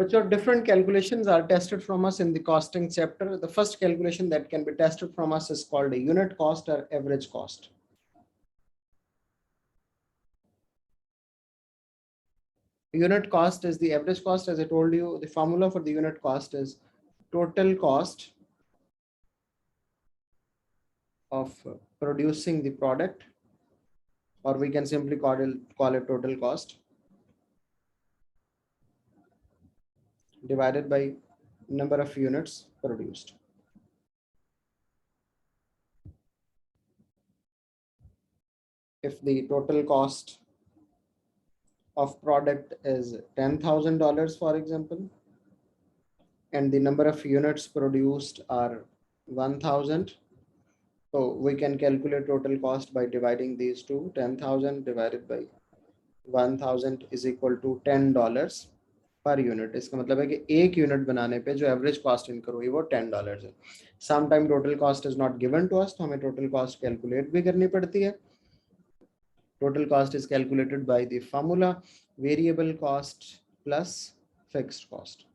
But your different calculations are tested from us in the costing chapter. The first calculation that can be tested from us is called a unit cost or average cost. Unit cost is the average cost. As I told you, the formula for the unit cost is total cost of producing the product, or we can simply call it total cost, divided by number of units produced. If the total cost of product is $10,000, for example, and the number of units produced are 1,000, so we can calculate total cost by dividing these two. 10,000 divided by 1,000 is equal to $10 per unit. इसका मतलब है कि एक unit बनाने पे जो average cost incur हुई वो $10 है. Some time total cost is not given to us, तो हमें टोटल कॉस्ट कैलकुलेट भी करनी पड़ती है. Total cost is calculated by the formula variable cost plus fixed cost.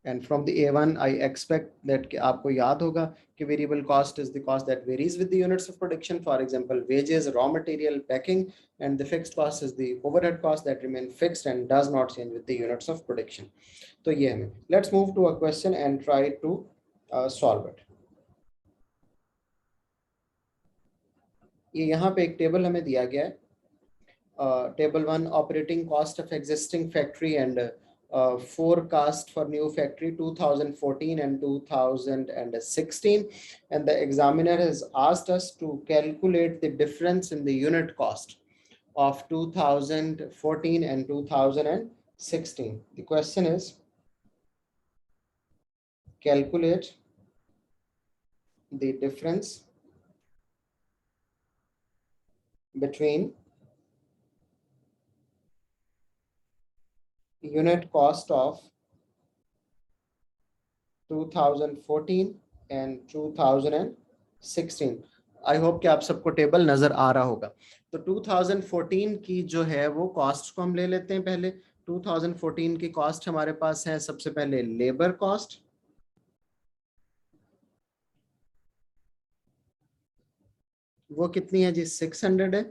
And from the A1, I expect that कि आपको याद होगा कि variable cost is the cost that varies with the units of production. For example, wages, raw material, packing, and the fixed cost is the overhead cost that remain fixed and does not change with the units of production. तो ये हमें. Let's move to a question and try to solve it. ये यहाँ पे एक table हमें दिया गया है. Table 1, operating cost of existing factory and forecast for new factory 2014 and 2016, and the examiner has asked us to calculate the difference in the unit cost of 2014 and 2016. The question is, calculate the difference between unit cost of 2014 and 2016. I hope कि आप सबको table नजर आ रहा होगा. तो 2014 की जो है वो कॉस्ट को हम ले लेते हैं. पहले 2014 की कॉस्ट हमारे पास है सबसे पहले लेबर कॉस्ट, वो कितनी है जी? 600 है.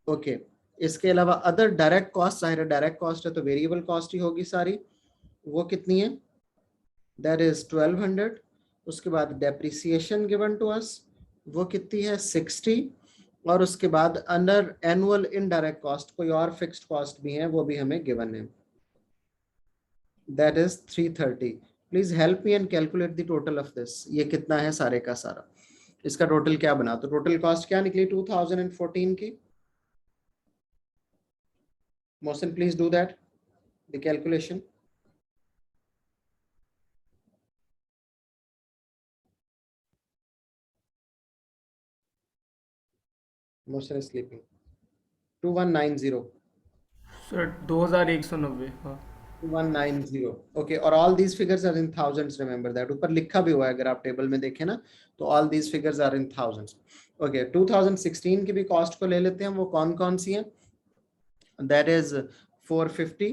ओके. इसके अलावा अदर डायरेक्ट कॉस्ट, जाहिर डायरेक्ट कॉस्ट है तो वेरिएबल कॉस्ट ही होगी सारी, वो कितनी है? That is 1200. उसके बाद डेप्रिसिएशन गिवन टू अस, वो कितनी है? 60. और उसके बाद अंडर एनुअल इनडायरेक्ट कॉस्ट कोई और फिक्स्ड कॉस्ट भी है, वो भी हमें गिवन है, that is 330. Please help me and calculate the total of this. ये कितना है सारे का सारा, इसका टोटल क्या बना? तो टोटल कॉस्ट क्या निकली 2014 की? Mohsin, please do that, the calculation. Mohsin is sleeping. 2190. Sir 2190. हाँ 2190. Okay, और all these figures are in thousands. Remember that. ऊपर लिखा भी हुआ है, अगर आप टेबल में देखें ना, तो all these figures are in thousands. Okay, 2016 की भी कॉस्ट को ले लेते हैं. वो कौन कौन सी है? That is 450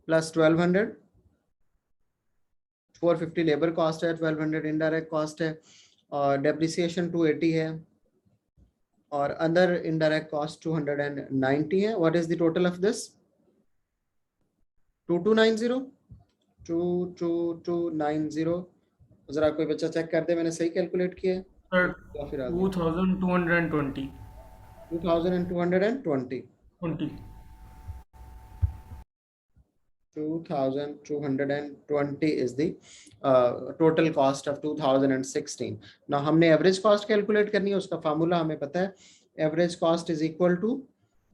plus 1200. 450 labour cost है, 1200 इनडायरेक्ट कॉस्ट है, और डेप्रिसिएशन 280 है, और अदर इनडायरेक्ट कॉस्ट 290 है. What is the total of this? 2290. 2290. जरा कोई बच्चा चेक कर दे मैंने सही कैलकुलेट किया है सर या फिर 2220. 2220. 20. 2220 is the total cost of 2016. Now हमने एवरेज कॉस्ट कैलकुलेट करनी है. उसका फार्मूला हमें पता है, average cost is equal to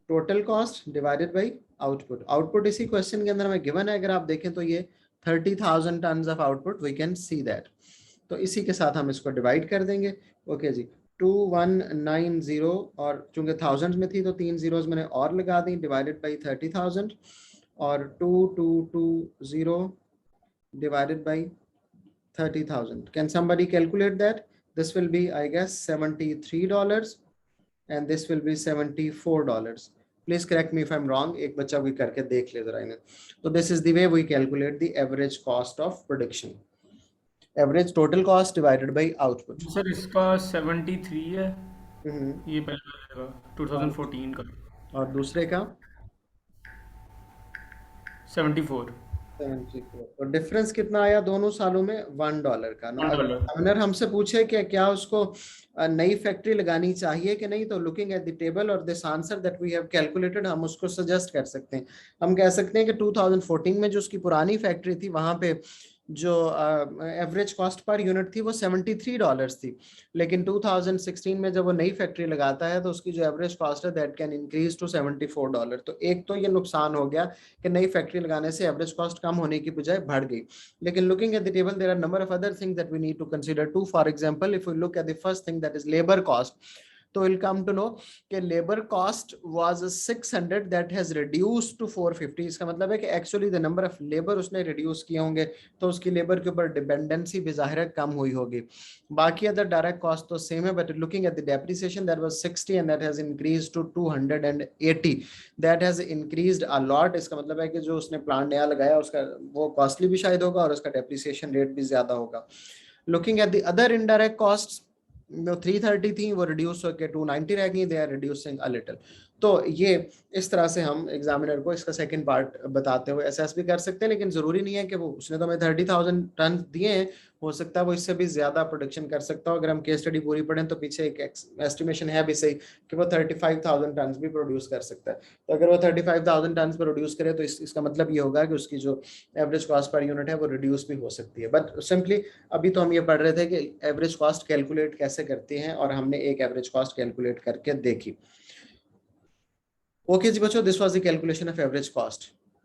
total cost divided by output. Output इसी क्वेश्चन के अंदर हमें गिवन है. अगर आप देखें तो ये 30,000 tons of output, we can see that. तो इसी के साथ हम इसको डिवाइड कर देंगे. ओके जी, 2190, और चूंकि थाउजेंड में थी तो 3 zeros मैंने और लगा दी, डिवाइडेड बाई 30,000, और 2220 divided by 30,000. Can somebody calculate that? This will be, I guess, $73, and this will be $74. Please correct me if I am wrong, एक बच्चा भी करके देख ले जरा इन्हें। तो this is the way we calculate the average cost of production, average total cost divided by output. Sir इसका 73 है, ये पहला रहेगा 2014 का। और दूसरे का 74 74। तो डिफरेंस कितना आया दोनों सालों में? $1 का ना। अगर $1। एग्जामिनर हमसे पूछे कि क्या उसको नई फैक्ट्री लगानी चाहिए कि नहीं, तो लुकिंग एट द टेबल और this answer that we have calculated, हम उसको सजेस्ट कर सकते हैं। हम कह सकते हैं कि 2014 में जो उसकी पुरानी फैक्ट्री थी वहां पे जो एवरेज कॉस्ट पर यूनिट थी वो $73 थी, लेकिन 2016 में जब वो नई फैक्ट्री लगाता है तो उसकी जो एवरेज कॉस्ट है दैट कैन इंक्रीज टू $74। तो एक तो ये नुकसान हो गया कि नई फैक्ट्री लगाने से एवरेज कॉस्ट कम होने की बजाय बढ़ गई। लेकिन looking at the table there are number of other things that we need to consider too. For example if we look at the first thing that is labour cost, तो we'll come to know कि labour cost was 600 that has reduced to 450। इसका मतलब है कि actually the number of labour उसने reduce किए होंगे, तो उसकी लेबर के ऊपर डिपेंडेंसी भी ज़ाहिर है कम हुई होगी। बाकी अदर डायरेक्ट कॉस्ट तो सेम है, but looking at the depreciation that was 60 and that has increased to 280, that has increased a lot. इसका मतलब है कि जो उसने प्लांट नया लगाया उसका वो कॉस्टली भी शायद होगा और उसका डेप्रिसिएशन रेट भी ज्यादा होगा। Looking at the other indirect cost, जो 330 थी वो रिड्यूस होकर 290 रह गई, they are reducing a little. तो ये इस तरह से हम एग्जामिनर को इसका सेकंड पार्ट बताते हुए असेस भी कर सकते हैं, लेकिन जरूरी नहीं है कि वो उसने तो हमें 30,000 टन दिए हैं, हो सकता है वो इससे भी ज्यादा प्रोडक्शन कर सकता हो। अगर हम केस स्टडी पूरी पढ़ें तो पीछे एक एस्टिमेशन है भी सही कि वो 35,000 टन भी प्रोड्यूस कर सकता है। तो अगर वो 35,000 टन प्रोड्यूस करे तो इसका मतलब ये होगा कि उसकी जो एवरेज कॉस्ट पर यूनिट है वो रिड्यूस भी हो सकती है। बट सिंपली अभी तो हम ये पढ़ रहे थे कि एवरेज कॉस्ट कैलकुलेट कैसे करते हैं, और हमने एक एवरेज कॉस्ट कैलकुलेट करके देखी। ओके जी बच्चों, this was the calculation of average cost.